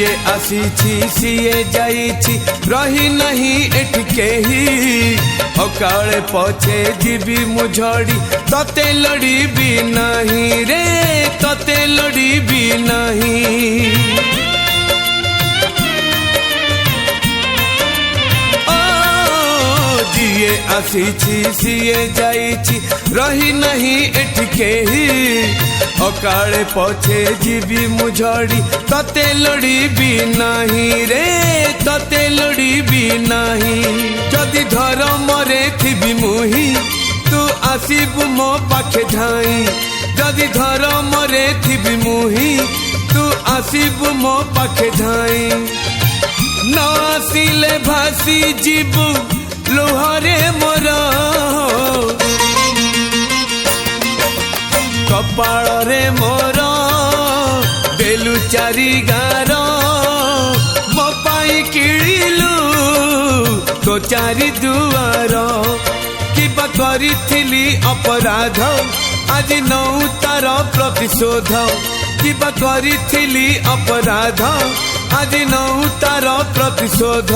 जिए आसीछि सीए जाइछि रही नहीं एठी केही अकाले पछे जीवी मु झड़ी तते लड़ी भी नहीं रे तते लड़ी भी नहीं जिए आसीछि सीए जाइछि रही नहीं एठी केही अकाले पछे जीवी मु झड़ी तते लड़ी भी नहीं रे तते लड़ी भी नहीं जदि धर्मरे थिबी मुही तू आसीबु मो पाखे धाई जदि धर्मरे थिबी मुही तू आसीबु मो पाखे धाई न आसिले भासी जीबु लोहरे मोर कपाल रे मोर बेलु चारी गार मो पाई किळिलु तो चारी दुआर किबा करिथिली अपराध आज नौ तार प्रतिशोध किबा करिथिली अपराध आज नौ तार प्रतिशोध।